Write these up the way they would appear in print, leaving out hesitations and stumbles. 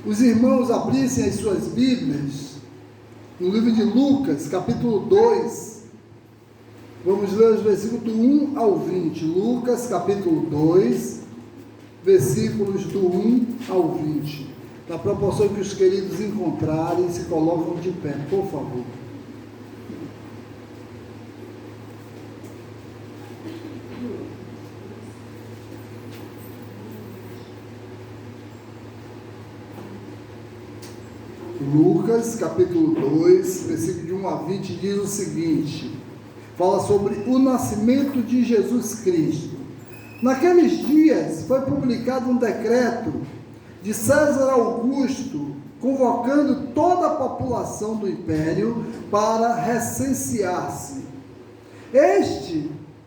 os irmãos abrissem as suas Bíblias no livro de Lucas, capítulo 2, vamos ler os versículos do 1 ao 20, Lucas, capítulo 2, versículos do 1 ao 20, na proporção que os queridos encontrarem, se colocam de pé, por favor. Lucas, capítulo 2, versículo de 1 a 20, diz o seguinte, fala sobre o nascimento de Jesus Cristo. Naqueles dias foi publicado um decreto de César Augusto, convocando toda a população do império para recensear-se.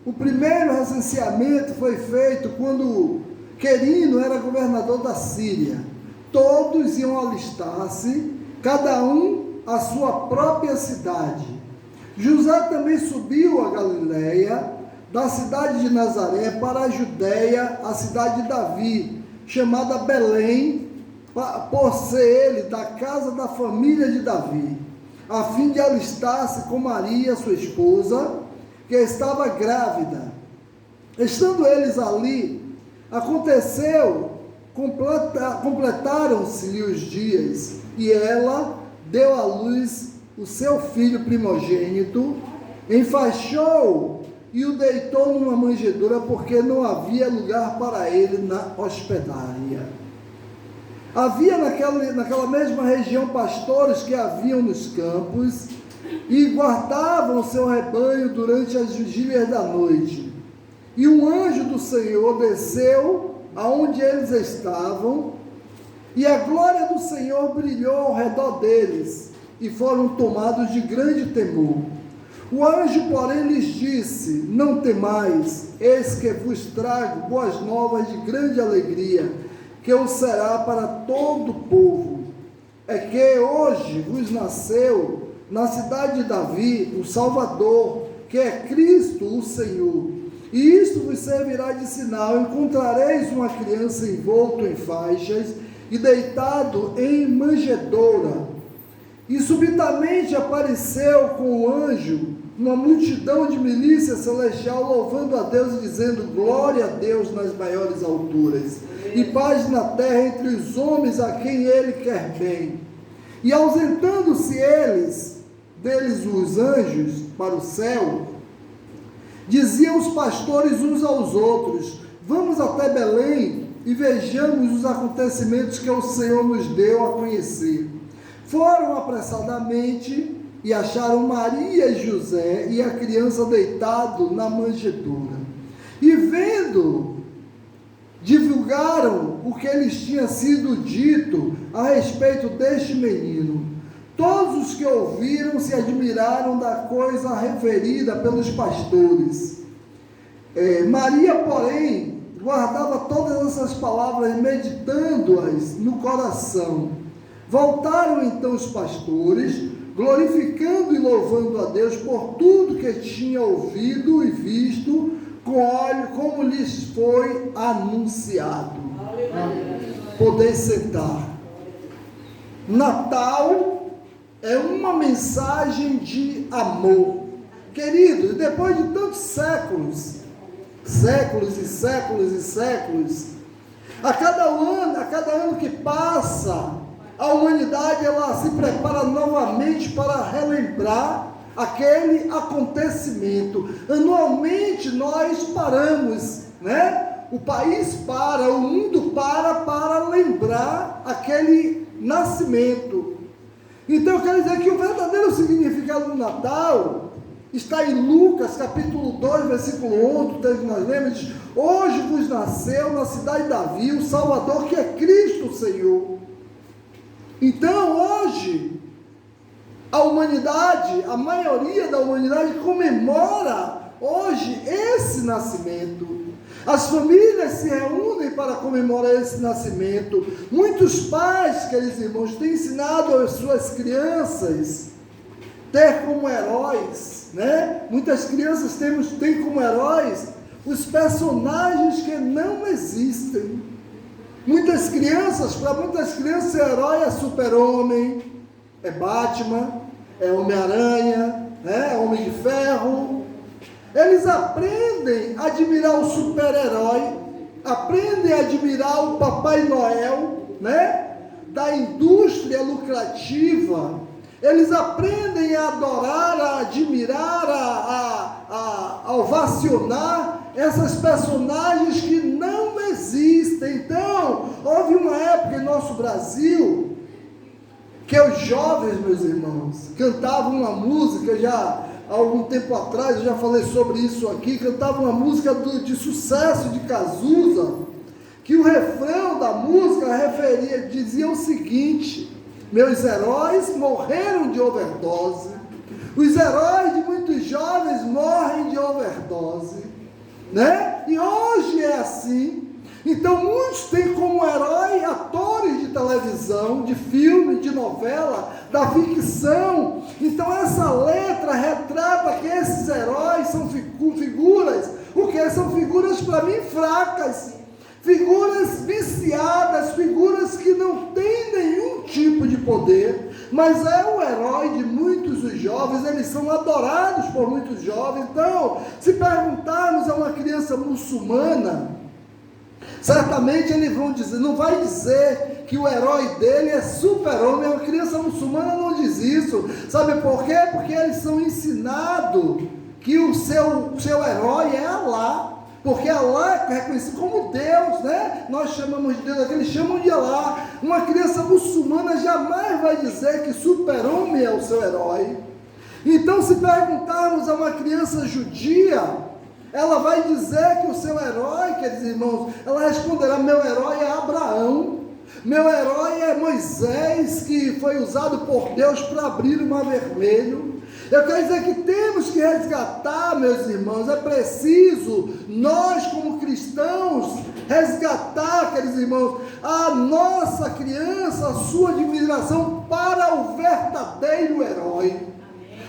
O primeiro recenseamento foi feito quando Quirino era governador da Síria. Todos iam alistar-se, cada um à sua própria cidade. José também subiu a Galiléia, da cidade de Nazaré para a Judéia, a cidade de Davi, chamada Belém, por ser ele da casa da família de Davi, a fim de alistar-se com Maria, sua esposa, que estava grávida. Estando eles ali, aconteceu, completaram-se-lhe os dias, e ela deu à luz o seu filho primogênito, enfaixou e o deitou numa manjedoura, porque não havia lugar para ele na hospedaria. Havia naquela mesma região pastores que haviam nos campos e guardavam o seu rebanho durante as vigílias da noite. E um anjo do Senhor desceu aonde eles estavam, e a glória do Senhor brilhou ao redor deles, e foram tomados de grande temor. O anjo, porém, lhes disse: não temais, eis que vos trago boas novas de grande alegria, que o será para todo o povo. É que hoje vos nasceu, na cidade de Davi, o Salvador, que é Cristo o Senhor. E isto vos servirá de sinal: encontrareis uma criança envolto em faixas e deitado em manjedoura. E subitamente apareceu com o anjo uma multidão de milícia celestial, louvando a Deus e dizendo: glória a Deus nas maiores alturas, e paz na terra entre os homens a quem ele quer bem. E ausentando-se deles os anjos para o céu, diziam os pastores uns aos outros: vamos até Belém e vejamos os acontecimentos que o Senhor nos deu a conhecer. Foram apressadamente e acharam Maria e José e a criança deitado na manjedoura. E vendo, divulgaram o que lhes tinha sido dito a respeito deste menino. Todos os que ouviram se admiraram da coisa referida pelos pastores. Maria, porém, guardava todas essas palavras, meditando-as no coração. Voltaram então os pastores, glorificando e louvando a Deus por tudo que tinha ouvido e visto, como lhes foi anunciado. Podeis sentar. Natal é uma mensagem de amor. Queridos, depois de tantos séculos e séculos, a cada ano que passa, a humanidade ela se prepara novamente para relembrar aquele acontecimento. Anualmente nós paramos, o país para, o mundo para lembrar aquele nascimento. Então eu quero dizer que o verdadeiro significado do Natal está em Lucas, capítulo 2, versículo 11, o texto que nós lemos, diz: hoje vos nasceu na cidade de Davi o Salvador, que é Cristo o Senhor. Então hoje, a humanidade, a maioria da humanidade comemora hoje esse nascimento. As famílias se reúnem para comemorar esse nascimento. Muitos pais, queridos irmãos, têm ensinado às suas crianças ter como heróis, Muitas crianças têm como heróis os personagens que não existem. Muitas crianças, para muitas crianças, ser herói é Super-Homem, é Batman, é Homem-Aranha, é Homem de Ferro. Eles aprendem a admirar o super-herói, aprendem a admirar o Papai Noel, da indústria lucrativa. Eles aprendem a adorar, a admirar, a ovacionar essas personagens que não existem. Então, houve uma época em nosso Brasil que os jovens, meus irmãos, cantavam uma música, já há algum tempo atrás, eu já falei sobre isso aqui, cantavam uma música de sucesso de Cazuza, que o refrão da música dizia o seguinte: meus heróis morreram de overdose. Os heróis de muitos jovens morrem de overdose, E hoje é assim. Então muitos têm como herói atores de televisão, de filme, de novela, da ficção. Então essa letra retrata que esses heróis são figuras, o que são figuras para mim fracas, figuras viciadas, figuras que não têm nenhum tipo de poder, mas é o herói de muitos dos jovens, eles são adorados por muitos jovens. Então, se perguntarmos a uma criança muçulmana, certamente eles vão dizer, não vai dizer que o herói dele é Super-Homem. A criança muçulmana não diz isso. Sabe por quê? Porque eles são ensinados que o seu herói é Allah. Porque Allah é reconhecido como Deus, Nós chamamos de Deus, aqueles chamam de Allah. Uma criança muçulmana jamais vai dizer que Super-Homem é o seu herói. Então, se perguntarmos a uma criança judia, ela vai dizer que o seu herói, queridos irmãos, ela responderá: meu herói é Abraão, meu herói é Moisés, que foi usado por Deus para abrir o mar vermelho. Eu quero dizer que temos que resgatar, meus irmãos, é preciso, nós como cristãos, resgatar, queridos irmãos, a nossa criança, a sua admiração para o verdadeiro herói.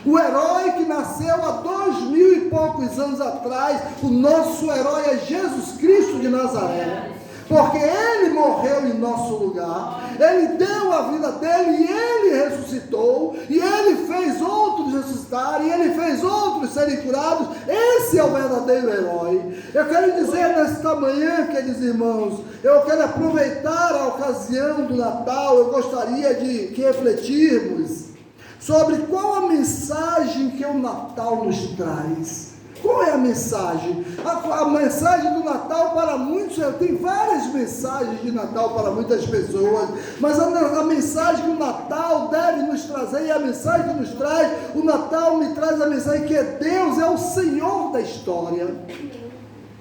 O herói que nasceu há 2000 e poucos anos atrás, o nosso herói é Jesus Cristo de Nazaré. Porque Ele morreu em nosso lugar, Ele deu a vida dEle e Ele ressuscitou, e Ele fez outros ressuscitarem, e Ele fez outros serem curados. Esse é o verdadeiro herói. Eu quero dizer nesta manhã, queridos irmãos, eu quero aproveitar a ocasião do Natal, eu gostaria de que refletirmos sobre qual a mensagem que o Natal nos traz. Qual é a mensagem? A mensagem do Natal para muitos, tem várias mensagens de Natal para muitas pessoas, mas a mensagem que o Natal deve nos trazer, e a mensagem que nos traz, o Natal me traz a mensagem que Deus é o Senhor da história.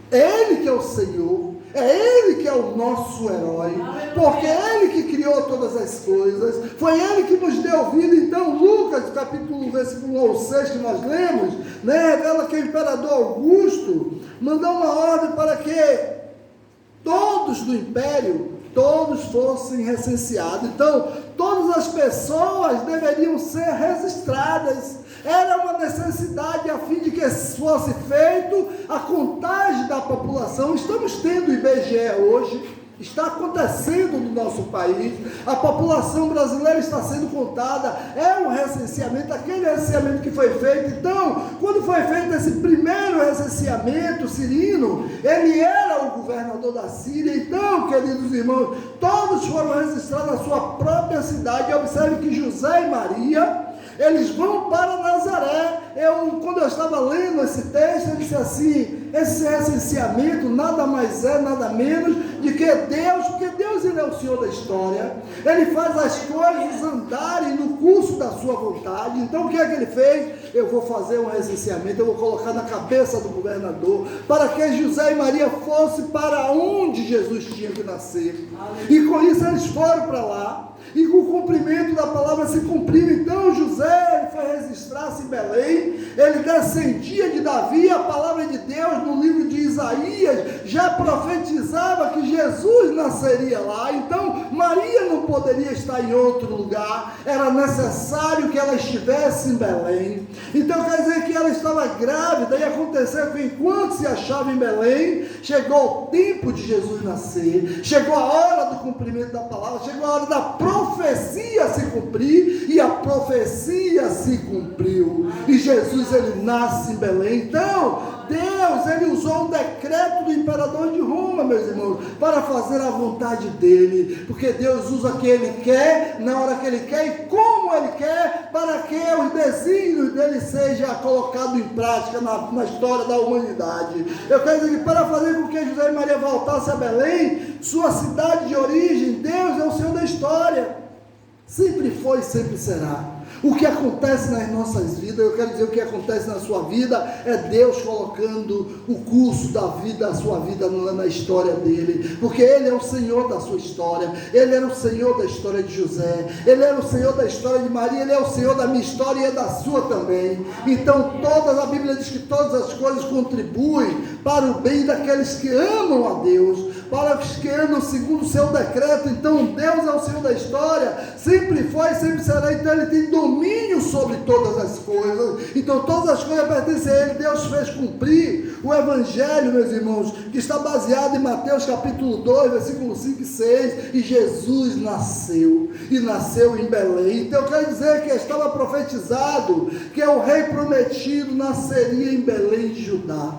É Ele que é o Senhor. É Ele que é o nosso herói, porque é Ele que criou todas as coisas, foi Ele que nos deu vida. Então Lucas, capítulo 1, versículo 6 que nós lemos, revela que o imperador Augusto mandou uma ordem para que todos do império, todos fossem recenseados. Então todas as pessoas deveriam ser registradas. Era uma necessidade a fim de que fosse feito a contagem da população. Estamos tendo o IBGE hoje, está acontecendo no nosso país, a população brasileira está sendo contada, é um recenseamento, aquele recenseamento que foi feito. Então, quando foi feito esse primeiro recenseamento, Cirino, ele era o governador da Síria. Então, queridos irmãos, todos foram registrados na sua própria cidade. Observe que José e Maria, eles vão para Nazaré. Quando eu estava lendo esse texto, eu disse assim: esse recenseamento nada mais é, nada menos de que Deus, porque Deus, Ele é o Senhor da história, Ele faz as coisas andarem no curso da sua vontade. Então o que é que Ele fez? Eu vou fazer um recenseamento, eu vou colocar na cabeça do governador, para que José e Maria fossem para onde Jesus tinha que nascer. E com isso eles foram para lá, e com o cumprimento da palavra se cumpriu. Então José foi registrar-se em Belém, ele descendia de Davi. A palavra de Deus no livro de Isaías já profetizava que Jesus nasceria lá. Então Maria não poderia estar em outro lugar, era necessário que ela estivesse em Belém. Então quer dizer que ela estava grávida, e aconteceu que enquanto se achava em Belém, chegou o tempo de Jesus nascer, chegou a hora do cumprimento da palavra, chegou a hora da profecia se cumprir, e a profecia se cumpriu, e Jesus, ele nasce em Belém. Então Deus, ele usou um decreto do imperador de Roma, meus irmãos, para fazer a vontade dele, porque Deus usa o que ele quer, na hora que ele quer e como ele quer, para que os desígnios dele sejam colocados em prática na história da humanidade. Eu quero dizer que para fazer com que José e Maria voltassem a Belém, sua cidade de origem, Deus é o Senhor da história, sempre foi e sempre será. O que acontece nas nossas vidas, eu quero dizer, o que acontece na sua vida, é Deus colocando o curso da vida, a sua vida na história dele, porque ele é o Senhor da sua história, ele era o Senhor da história de José, ele era o Senhor da história de Maria, ele é o Senhor da minha história e é da sua também. Então a Bíblia diz que todas as coisas contribuem para o bem daqueles que amam a Deus, para os que andam segundo o seu decreto. Então Deus é o Senhor da história, sempre foi e sempre será. Então ele tem domínio sobre todas as coisas, então todas as coisas pertencem a ele. Deus fez cumprir o evangelho, meus irmãos, que está baseado em Mateus capítulo 2, versículo 5 e 6, e Jesus nasceu, e nasceu em Belém. Então quer dizer que estava profetizado que o rei prometido nasceria em Belém de Judá,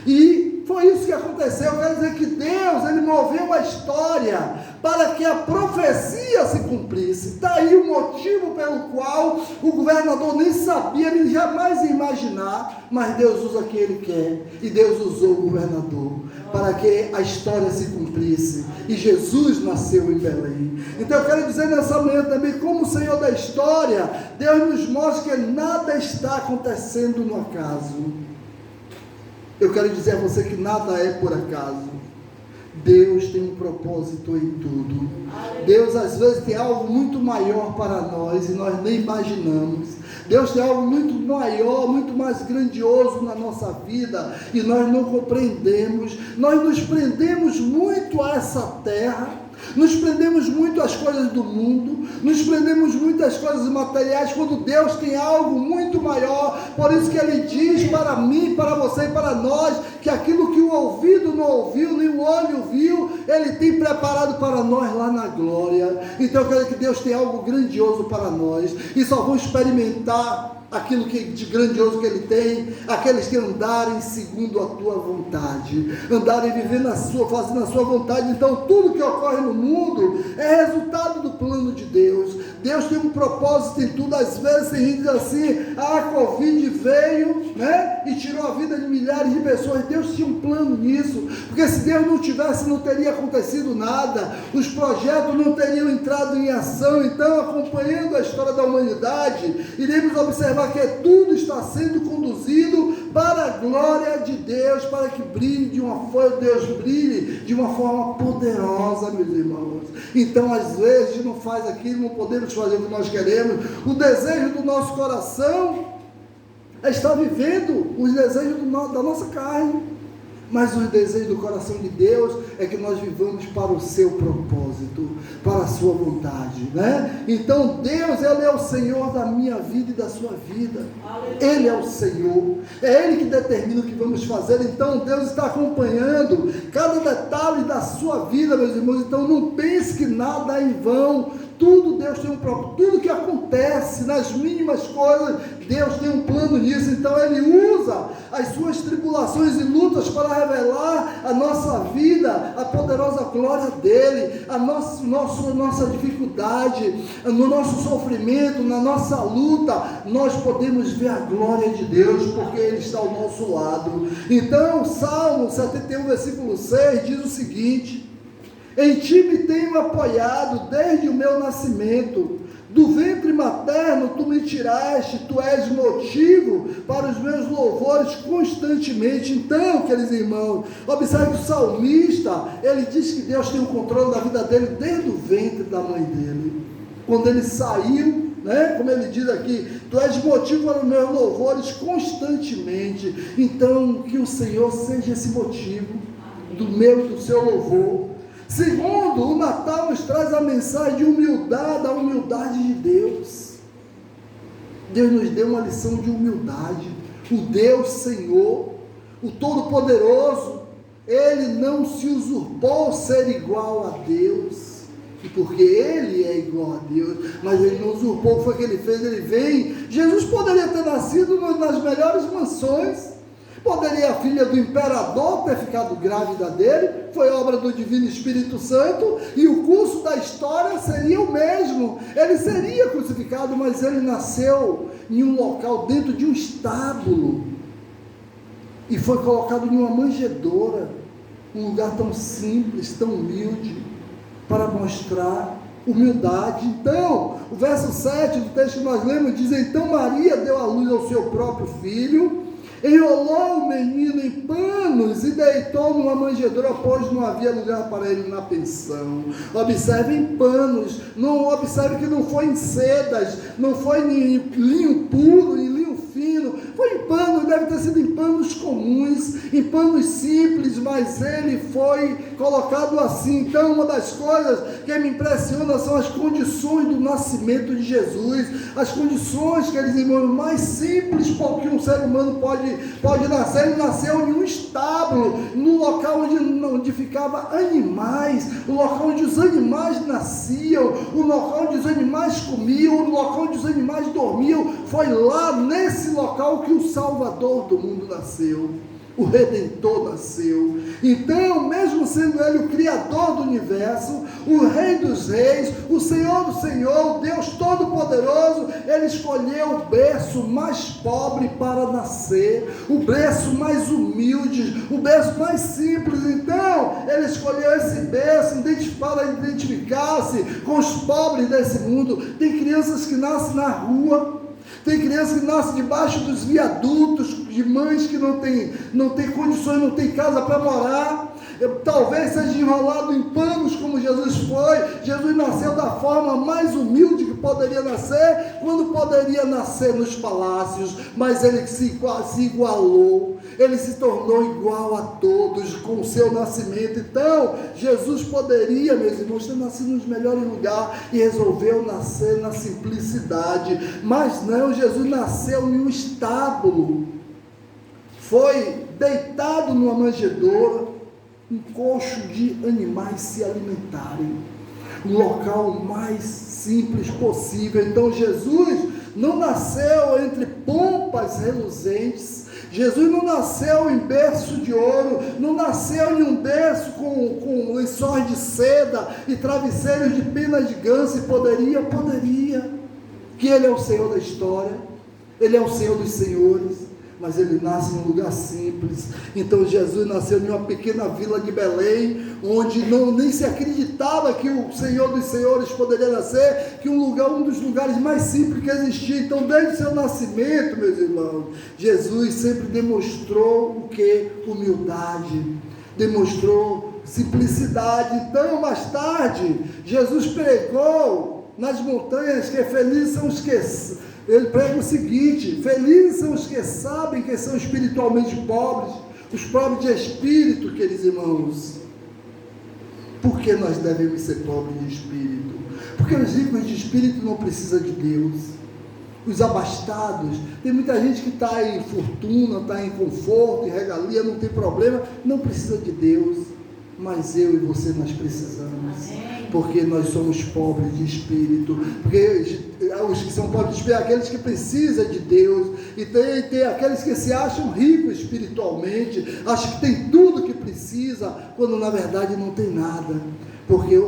e foi isso que aconteceu. Quer dizer que Deus, ele moveu a história para que a profecia se cumprisse. Está aí o motivo pelo qual o governador nem sabia, ele jamais ia imaginar, mas Deus usa o que ele quer, e Deus usou o governador para que a história se cumprisse, e Jesus nasceu em Belém. Então eu quero dizer nessa manhã também, como o Senhor da história, Deus nos mostra que nada está acontecendo no acaso. Eu quero dizer a você que nada é por acaso. Deus tem um propósito em tudo. Deus às vezes tem algo muito maior para nós e nós nem imaginamos. Deus tem algo muito maior, muito mais grandioso na nossa vida e nós não compreendemos. Nós nos prendemos muito a essa terra, nos prendemos muito às coisas do mundo, nos prendemos muito às coisas materiais, quando Deus tem algo muito maior. Por isso que ele diz para mim, para você e para nós, que aquilo que o ouvido não ouviu, nem o olho viu, ele tem preparado para nós lá na glória. Então eu quero que Deus tem algo grandioso para nós, e só vão experimentar aquilo que de grandioso que ele tem, aqueles que andarem segundo a tua vontade, andarem vivendo fazendo a sua vontade. Então tudo que ocorre no mundo é resultado do plano de Deus. Deus tem um propósito em tudo. Às vezes a gente diz assim, a Covid veio, né, e tirou a vida de milhares de pessoas. Deus tinha um plano nisso, porque se Deus não tivesse, não teria acontecido nada, os projetos não teriam entrado em ação. Então, acompanhando a história da humanidade, iremos observar que tudo está sendo conduzido para a glória de Deus, para que Deus brilhe de uma forma poderosa, meus irmãos. Então às vezes a gente não faz aquilo, não podemos fazer o que nós queremos. O desejo do nosso coração é estar vivendo os desejos da nossa carne, mas o desejo do coração de Deus é que nós vivamos para o seu propósito, para a sua vontade, né? Então Deus, ele é o Senhor da minha vida e da sua vida. Ele é o Senhor, é Ele que determina o que vamos fazer. Então Deus está acompanhando cada detalhe da sua vida, meus irmãos. Então não pense que nada é em vão. Tudo Deus tem um propósito, tudo que acontece nas mínimas coisas, Deus tem um plano nisso. Então Ele usa as suas tribulações e lutas para revelar a nossa vida, a poderosa glória dEle, a nossa dificuldade, no nosso sofrimento, na nossa luta, nós podemos ver a glória de Deus, porque Ele está ao nosso lado. Então Salmo 71, versículo 6 diz o seguinte: em ti me tenho apoiado desde o meu nascimento, do ventre materno tu me tiraste, tu és motivo para os meus louvores constantemente. Então, queridos irmãos, observe que o salmista, ele diz que Deus tem o controle da vida dele desde o ventre da mãe dele. Quando ele saiu, né, como ele diz aqui, tu és motivo para os meus louvores constantemente. Então, que o Senhor seja esse motivo do seu louvor. Segundo, o Natal nos traz a mensagem de humildade, a humildade de Deus. Deus nos deu uma lição de humildade. O Deus Senhor, o Todo-Poderoso, Ele não se usurpou ser igual a Deus, e porque Ele é igual a Deus, mas Ele não usurpou, foi o que Ele fez, Ele veio. Jesus poderia ter nascido nas melhores mansões, poderia a filha do imperador ter ficado grávida dele, foi obra do Divino Espírito Santo, e o curso da história seria o mesmo, ele seria crucificado, mas ele nasceu em um local dentro de um estábulo, e foi colocado em uma manjedoura, um lugar tão simples, tão humilde, para mostrar humildade. Então, o verso 7 do texto que nós lemos diz: então Maria deu à luz ao seu próprio filho, enrolou o menino em panos e deitou numa manjedoura, pois não havia lugar para ele na pensão. Observe, em panos, não observe que não foi em sedas, não foi em linho puro, em linho fino, foi em panos, deve ter sido em panos comuns, em panos simples, mas ele foi colocado assim. Então, uma das coisas que me impressiona são as condições do nascimento de Jesus, as condições, queridos irmãos, mais simples que um ser humano pode nascer. Ele nasceu em um estábulo, no local onde ficavam animais, o local onde os animais nasciam, o local onde os animais comiam, o local onde os animais dormiam. Foi lá nesse local que o Salvador do mundo nasceu, o Redentor nasceu. Então, mesmo sendo ele o Criador do universo, o Rei dos reis, o Senhor do Senhor, o Deus Todo-Poderoso, ele escolheu o berço mais pobre para nascer, o berço mais humilde, o berço mais simples. Então, ele escolheu esse berço para identificar-se com os pobres desse mundo. Tem crianças que nascem na rua, tem crianças que nascem debaixo dos viadutos, de mães que não tem condições, não tem casa para morar. Talvez seja enrolado em panos como Jesus foi. Jesus nasceu da forma mais humilde que poderia nascer, quando poderia nascer nos palácios, mas ele se igualou, ele se tornou igual a todos com o seu nascimento. Então, Jesus poderia, meus irmãos, ter nascido nos melhores lugares e resolveu nascer na simplicidade, mas não, Jesus nasceu em um estábulo, foi deitado numa manjedoura, um coxo de animais se alimentarem, o local mais simples possível. Então Jesus não nasceu entre pompas reluzentes, Jesus não nasceu em berço de ouro, não nasceu em um berço com lençóis de seda e travesseiros de penas de ganso. E poderia, que Ele é o Senhor da história, Ele é o Senhor dos senhores, mas Ele nasce em um lugar simples. Então Jesus nasceu em uma pequena vila de Belém, onde nem se acreditava que o Senhor dos senhores poderia nascer, que um dos lugares mais simples que existia. Então, desde o seu nascimento, meus irmãos, Jesus sempre demonstrou o que? Humildade, demonstrou simplicidade. Então, mais tarde, Jesus pregou nas montanhas que felizes são os que... Ele prega o seguinte: felizes são os que sabem que são espiritualmente pobres, os pobres de espírito, queridos irmãos. Por que nós devemos ser pobres de espírito? Porque os ricos de espírito não precisam de Deus. Os abastados, tem muita gente que está em fortuna, está em conforto, em regalia, não tem problema, não precisa de Deus. Mas eu e você, nós precisamos. Porque nós somos pobres de espírito. Porque os que são pobres de espírito, aqueles que precisam de Deus. E tem aqueles que se acham ricos espiritualmente, acham que tem tudo que precisa, quando na verdade não tem nada. Porque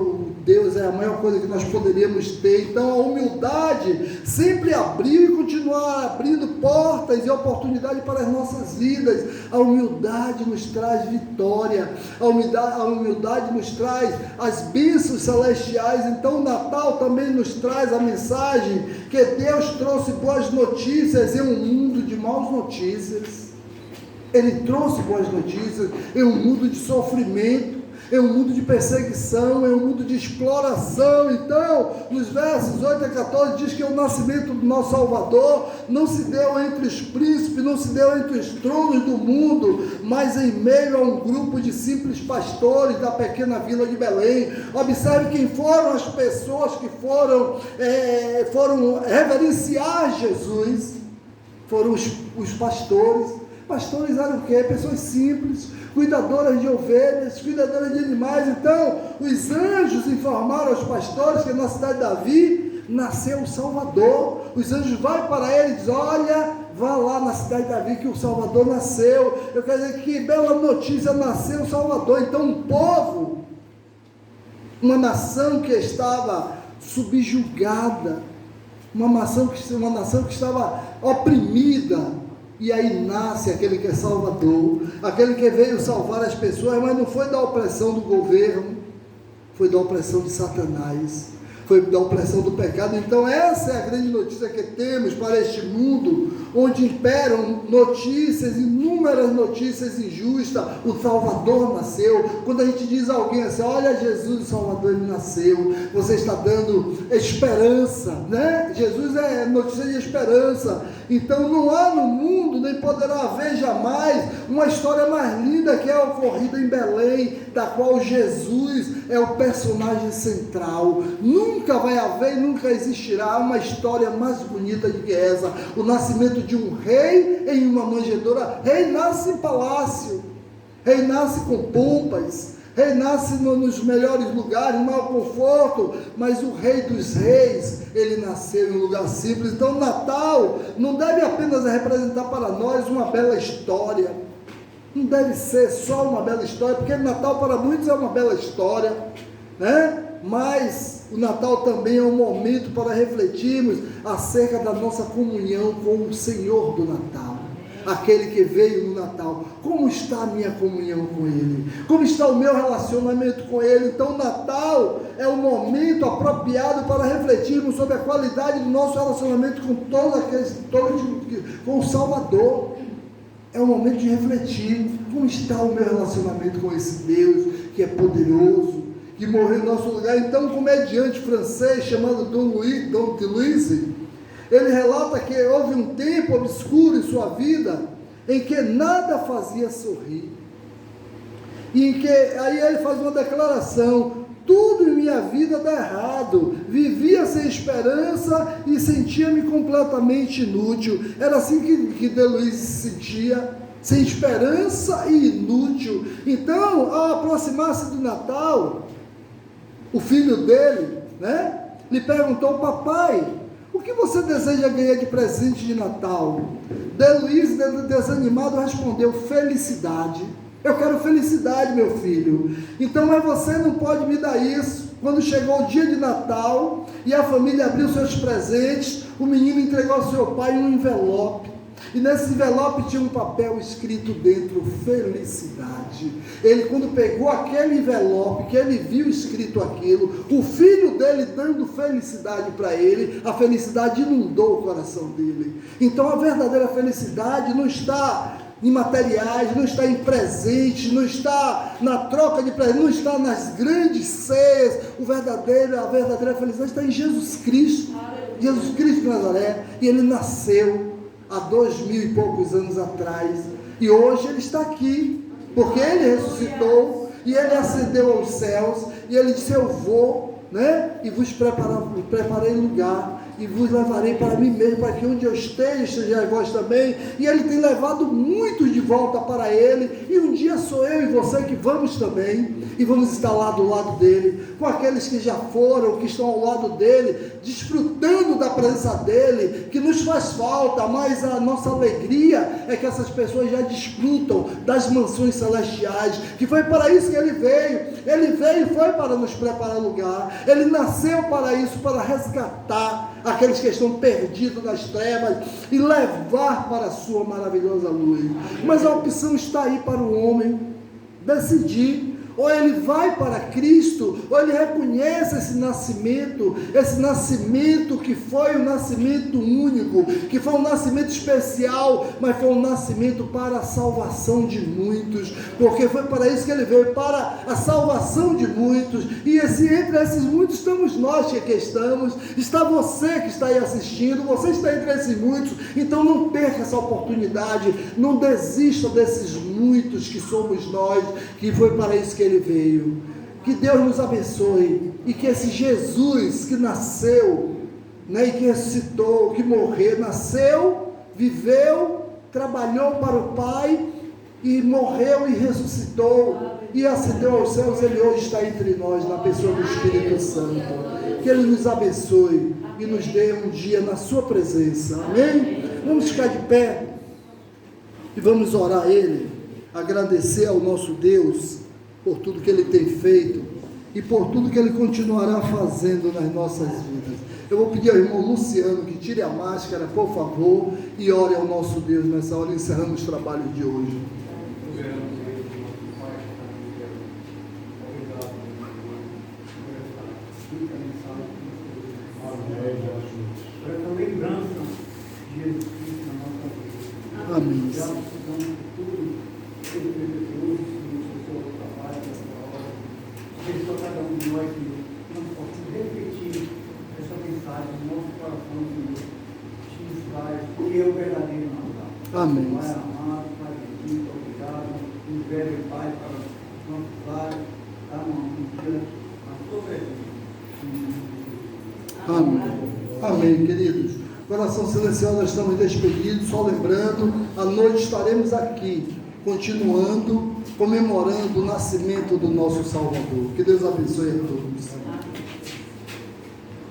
Deus é a maior coisa que nós poderíamos ter. Então a humildade sempre abriu e continuar abrindo portas e oportunidades para as nossas vidas. A humildade nos traz vitória, a humildade nos traz as bênçãos celestiais. Então o Natal também nos traz a mensagem que Deus trouxe boas notícias em um mundo de maus notícias. Ele trouxe boas notícias em um mundo de sofrimento. em um mundo de perseguição, em um mundo de exploração. Então, nos versos 8 a 14, diz que o nascimento do nosso Salvador não se deu entre os príncipes, não se deu entre os tronos do mundo, mas em meio a um grupo de simples pastores da pequena vila de Belém. Observe quem foram as pessoas que foram reverenciar Jesus. Foram os pastores. Pastores eram o quê? Pessoas simples, cuidadoras de ovelhas, cuidadoras de animais. Então, os anjos informaram aos pastores que na cidade de Davi nasceu o Salvador. Os anjos vão para ele e dizem: olha, vá lá na cidade de Davi que o Salvador nasceu. Eu quero dizer, que bela notícia, nasceu o Salvador. Então, um povo, uma nação que estava subjugada, uma nação que estava oprimida, e aí nasce aquele que é Salvador, aquele que veio salvar as pessoas, mas não foi da opressão do governo, foi da opressão de Satanás, foi da opressão do pecado. Então essa é a grande notícia que temos para este mundo, onde imperam notícias, inúmeras notícias injustas. O Salvador nasceu. Quando a gente diz a alguém assim: olha, Jesus, o Salvador, ele nasceu, você está dando esperança, né? Jesus é notícia de esperança. Então não há no mundo, nem poderá haver jamais, uma história mais linda que é a ocorrida em Belém, da qual Jesus é o personagem central. Nunca vai haver e nunca existirá uma história mais bonita do que essa. O nascimento de um rei em uma manjedoura. Rei nasce em palácio, rei nasce com pompas, rei nasce nos melhores lugares, no maior conforto, mas o Rei dos Reis, ele nasceu em um lugar simples. Então o Natal não deve apenas representar para nós uma bela história, não deve ser só uma bela história, porque o Natal para muitos é uma bela história, né? Mas o Natal também é um momento para refletirmos acerca da nossa comunhão com o Senhor do Natal, aquele que veio no Natal. Como está a minha comunhão com Ele? Como está o meu relacionamento com Ele? Então o Natal é um momento apropriado para refletirmos sobre a qualidade do nosso relacionamento com com o Salvador. É um momento de refletir: como está o meu relacionamento com esse Deus que é poderoso, que morreu em nosso lugar. Então um comediante francês chamado Don Deluise, ele relata que houve um tempo obscuro em sua vida, em que nada fazia sorrir, e em que, aí ele faz uma declaração: tudo em minha vida dá errado, vivia sem esperança e sentia-me completamente inútil. Era assim que Deluise se sentia, sem esperança e inútil. Então, ao aproximar-se do Natal, o filho dele, né, lhe perguntou: papai, o que você deseja ganhar de presente de Natal? Deluise, desanimado, respondeu: felicidade. Eu quero felicidade, meu filho. Então, mas você não pode me dar isso. Quando chegou o dia de Natal e a família abriu seus presentes, o menino entregou ao seu pai um envelope. E nesse envelope tinha um papel escrito dentro: felicidade. Ele, quando pegou aquele envelope, que ele viu escrito aquilo, o filho dele dando felicidade para ele, a felicidade inundou o coração dele. Então a verdadeira felicidade não está em materiais, não está em presentes, não está na troca de presentes, não está nas grandes ceias. A verdadeira felicidade está em Jesus Cristo. Jesus Cristo de Nazaré. E ele nasceu há 2000 e poucos anos atrás, e hoje ele está aqui, porque ele ressuscitou, e ele ascendeu aos céus, e ele disse: eu vou, né, e vos preparei lugar, e vos levarei para mim mesmo, para que onde eu esteja vós também. E ele tem levado muitos de volta para ele, e um dia sou eu e você que vamos também, e vamos estar lá do lado dele, com aqueles que já foram, que estão ao lado dele, desfrutando da presença dele, que nos faz falta, mas a nossa alegria é que essas pessoas já desfrutam das mansões celestiais, que foi para isso que ele veio e foi para nos preparar lugar. Ele nasceu para isso, para resgatar aqueles que estão perdidos nas trevas e levar para a sua maravilhosa luz. Mas a opção está aí para o homem decidir ou ele vai para Cristo, ou ele reconhece esse nascimento que foi um nascimento único, que foi um nascimento especial, mas foi um nascimento para a salvação de muitos, porque foi para isso que ele veio, para a salvação de muitos. E entre esses muitos estamos nós que aqui estamos, está você que está aí assistindo, você está entre esses muitos. Então não perca essa oportunidade, não desista desses muitos que somos nós, que foi para isso que ele veio. Que Deus nos abençoe, e que esse Jesus que nasceu, e que ressuscitou, que morreu, nasceu, viveu, trabalhou para o Pai, e morreu e ressuscitou, e ascendeu aos céus, ele hoje está entre nós, na pessoa do Espírito Santo. Que ele nos abençoe e nos dê um dia na sua presença, amém? Vamos ficar de pé e vamos orar a ele, agradecer ao nosso Deus por tudo que ele tem feito e por tudo que ele continuará fazendo nas nossas vidas. Eu vou pedir ao irmão Luciano que tire a máscara, por favor, e ore ao nosso Deus nessa hora, encerramos o trabalho de hoje. Essa lembrança de Jesus Cristo na nossa vida. Amém. Já precisamos de tudo que ele fez hoje, no seu trabalho, na sua obra. Abençoa cada um de nós que não possamos repetir essa mensagem no nosso coração, Senhor. Te faz, que é o verdadeiro Natal. Amém. Pai amado, Pai bendito, obrigado. Um velho Pai para os nossos lares, dar uma dia na sua presença. Amém. Amém, queridos. Coração silencioso, nós estamos despedidos. Só lembrando, à noite estaremos aqui, continuando, comemorando o nascimento do nosso Salvador. Que Deus abençoe a todos.